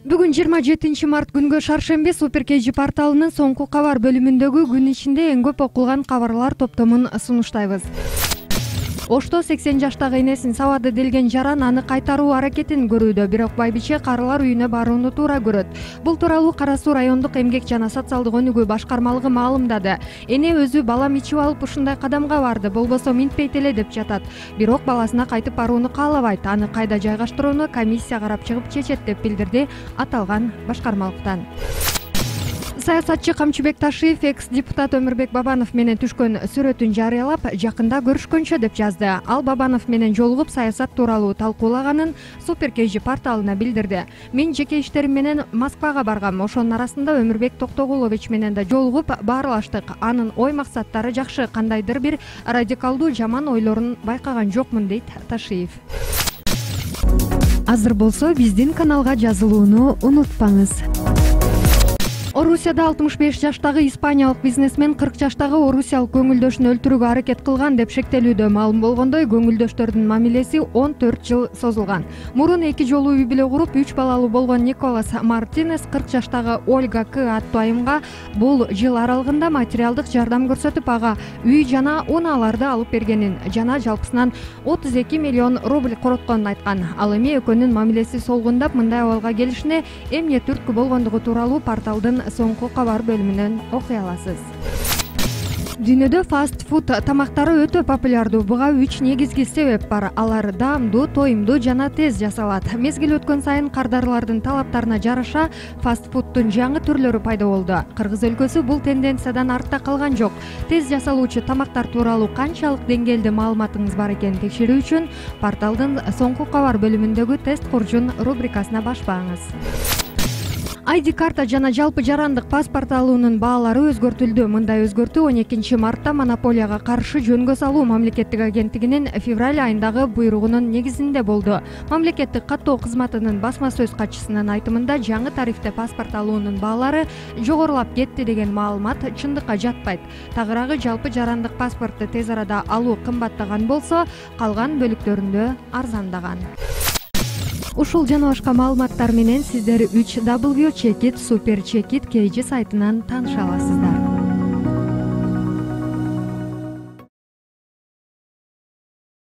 Бүгүн 27 март күнгө шаршемби Супер KG порталынын соңку кабар бөлүмүндөгү күн ичинде эң көп окулган кабарлар топтомун сунуштайбыз. Ошто 80 жаштагы энесин сабады делген жаран аны кайтаруу аракетин көрүүдө, бирок байбиче карылар үйүнө барууну туура көрөт. Бул тууралуу Кара Суу райондук эмгек жана социалдык өнүгүү башкармалыгы маалымдады. Эне өзү балам ичип алып ушундай кадамга барды, болбосо минтпейт эле деп жатат. Бирок баласына кайтып барууну каалабайт. Аны кайда жайгаштырууну комиссия карап чыгып чечет деп билдирди аталган башкармалыктан. Саясатчы Камчыбек Ташиев экс-депутат Өмүрбек Бабанов менен түшкөн сүрөтүн жарыялап, жакында көрүшкөнчө деп жазды. Ал Бабанов менен жолугуп саясат тууралуу талкуулаганын Супер KG порталына билдирди. Мен жеке иштерим менен Москвага баргам. Ошонун арасында Өмүрбек Токтогулович менен да жолугуп баарлаштык. Анын ой максаттары жакшы, кандайдыр бир радикалдуу жаман ойлорун байкаган жокмун, дейт Ташиев. Азыр болсо биздин каналга жазылууну унутпаңыз. Орусияда 65 жаштагы испаниялык бизнесмен 40 жаштагы орусиялык көңүлдөшүн өлтүрүүгө аракет кылган деп шектелүүдө. Маалым болгондой, көңүлдөштөрдүн мамилеси 14 жыл созулган. Мурун 2 жолу үй бүлө куруп, 3 балалуу болгон Николас Мартинес 40 жаштагы Ольга К аттуу айымга бул жыл аралыгында материалдык жардам көрсөтүп, ага үй жана унааларды алып бергенин жана жалпысынан 32 миллион рубль коротконун айткан. Ал эми экөөнүн мамилеси солгундап, мындай абалга келишине эмне түрткү болгондугу тууралуу порталдын соңку кабар бөлүмүнөн окуй аласыз. Дүйнөдө фаст-фуд тамактары өтө популярдуу. Буга 3 негизги себеп бар. Алар даамдуу, тоюмдуу жана тез жасалат. Мезгил өткөн сайын кардарлардын талаптарына жараша фаст-фудтун жаңы түрлөрү пайда болду. Кыргыз өлкөсү бул тенденциядан артта калган жок. Тез жасалуучу тамактар тууралуу канчалык деңгээлде маалыматыңыз бар экенин текшерүү үчүн порталдын соңку кабар бөлүмүндөгү тест куржун рубрикасына башпаңыз. ID карта жана жалпы жарандык паспорт алуунун баалары өзгөртүлдү. Мындай өзгөртүү 12 мартта монополияга каршы жөнгө салуу мамлекеттик агенттигинин февраль айындагы буйругунун негизинде болду. Мамлекеттик каттоо кызматынын басма сөз катчысынын айтымында, жаңы тарифте паспорт алуунун баалары жогорулап кетти деген маалымат чындыкка жатпайт. Тагыраагы, жалпы жарандык паспортты тез арада алуу кымбаттаган болсо, калган бөлүктөрүндө арзандаган. Ушул жана башка маалыматтар менен сиздер 3W Check It Super Check It KG сайтынан тааныша аласыздар.